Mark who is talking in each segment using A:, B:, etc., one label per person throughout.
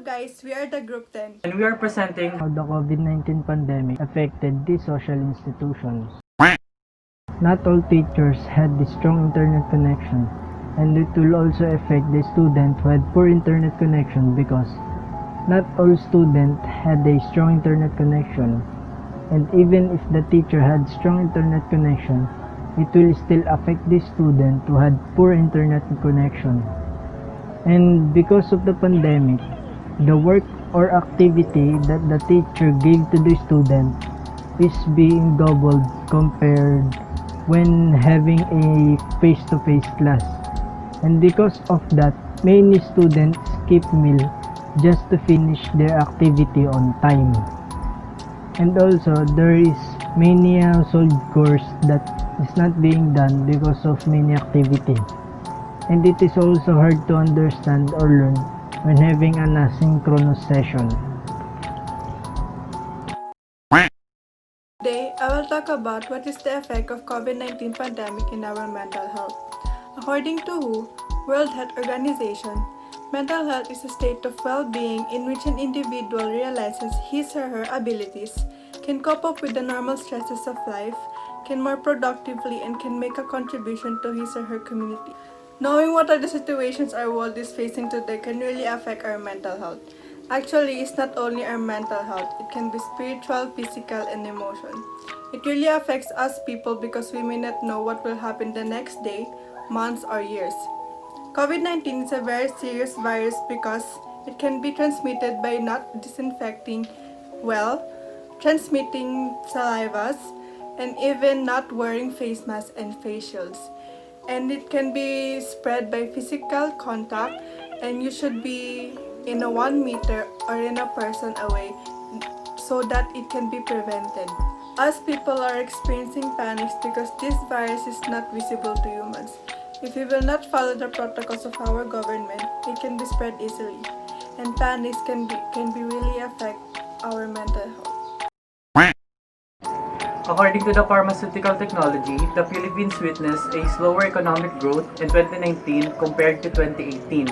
A: guys, we are the Group 10.
B: And we are presenting
C: how the COVID-19 pandemic affected these social institutions. Not all teachers had the strong internet connection, and it will also affect the students who had poor internet connection because not all students had a strong internet connection. And even if the teacher had strong internet connection, it will still affect the student who had poor internet connection. And because of the pandemic, the work or activity that the teacher gave to the student is being doubled compared when having a face-to-face class. And because of that, many students skip meal just to finish their activity on time. And also, there is many household chores that is not being done because of many activity. And it is also hard to understand or learn when having an asynchronous session.
A: Today, I will talk about what is the effect of COVID-19 pandemic in our mental health. According to WHO, World Health Organization, mental health is a state of well-being in which an individual realizes his or her abilities, can cope up with the normal stresses of life, can more productively and can make a contribution to his or her community. Knowing what are the situations our world is facing today can really affect our mental health. Actually, it's not only our mental health, it can be spiritual, physical, and emotion. It really affects us people because we may not know what will happen the next day, months, or years. COVID-19 is a very serious virus because it can be transmitted by not disinfecting well, transmitting salivas, and even not wearing face masks and face shields. And it can be spread by physical contact, and you should be in a 1 meter or in a person away so that it can be prevented. Us people are experiencing panics because this virus is not visible to humans. If we will not follow the protocols of our government, it can be spread easily, and panics can really affect our mental health.
B: According to the pharmaceutical technology, the Philippines witnessed a slower economic growth in 2019 compared to 2018.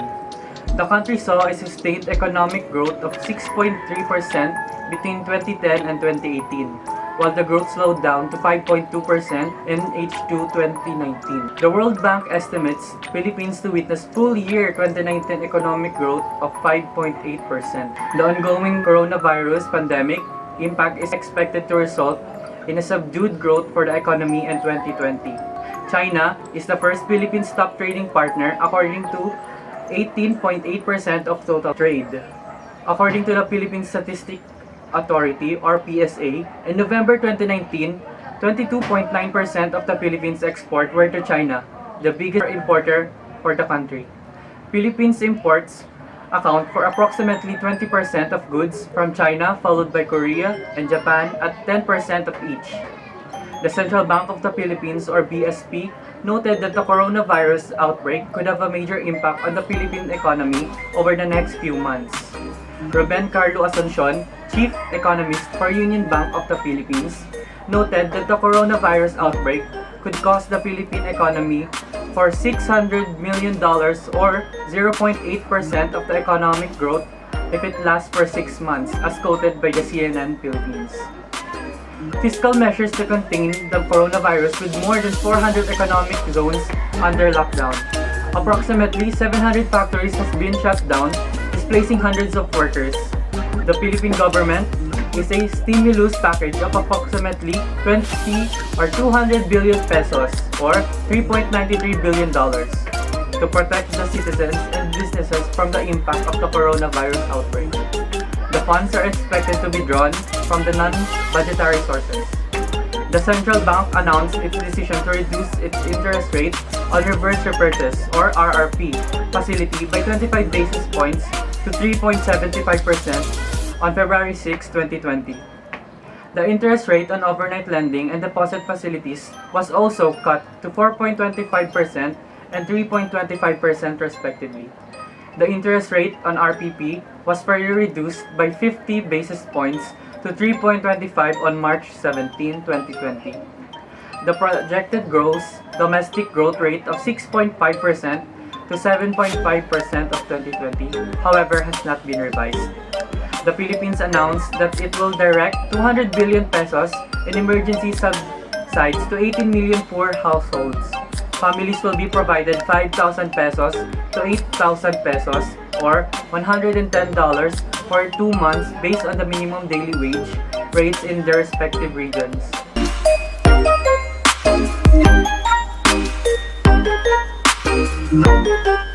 B: The country saw a sustained economic growth of 6.3% between 2010 and 2018, while the growth slowed down to 5.2% in H2 2019. The World Bank estimates Philippines to witness full year 2019 economic growth of 5.8%. The ongoing coronavirus pandemic impact is expected to result in a subdued growth for the economy in 2020. China is the first Philippines top trading partner according to 18.8% of total trade. According to the Philippine Statistic Authority or PSA, in November 2019, 22.9% of the Philippines export were to China, the biggest importer for the country. Philippines imports account for approximately 20% of goods from China, followed by Korea and Japan at 10% of each. The Central Bank of the Philippines or BSP noted that the coronavirus outbreak could have a major impact on the Philippine economy over the next few months. Ruben Carlo Asuncion, Chief Economist for Union Bank of the Philippines, noted that the coronavirus outbreak could cost the Philippine economy for $600 million or 0.8% of the economic growth if it lasts for 6 months, as quoted by the CNN Philippines. Fiscal measures to contain the coronavirus with more than 400 economic zones under lockdown. Approximately 700 factories has been shut down, displacing hundreds of workers. The Philippine government is a stimulus package of approximately 200 billion pesos or $3.93 billion to protect the citizens and businesses from the impact of the coronavirus outbreak. The funds are expected to be drawn from the non-budgetary sources. The central bank announced its decision to reduce its interest rate on reverse repurchase or RRP facility by 25 basis points to 3.75% on February 6, 2020. The interest rate on overnight lending and deposit facilities was also cut to 4.25% and 3.25% respectively. The interest rate on RPP was further reduced by 50 basis points to 3.25 on March 17, 2020. The projected gross domestic growth rate of 6.5% to to 7.5% of 2020, however, has not been revised. The Philippines announced that it will direct 200 billion pesos in emergency subsidies to 18 million poor households. Families will be provided 5,000 pesos to 8,000 pesos or $110 for 2 months based on the minimum daily wage rates in their respective regions.
D: No.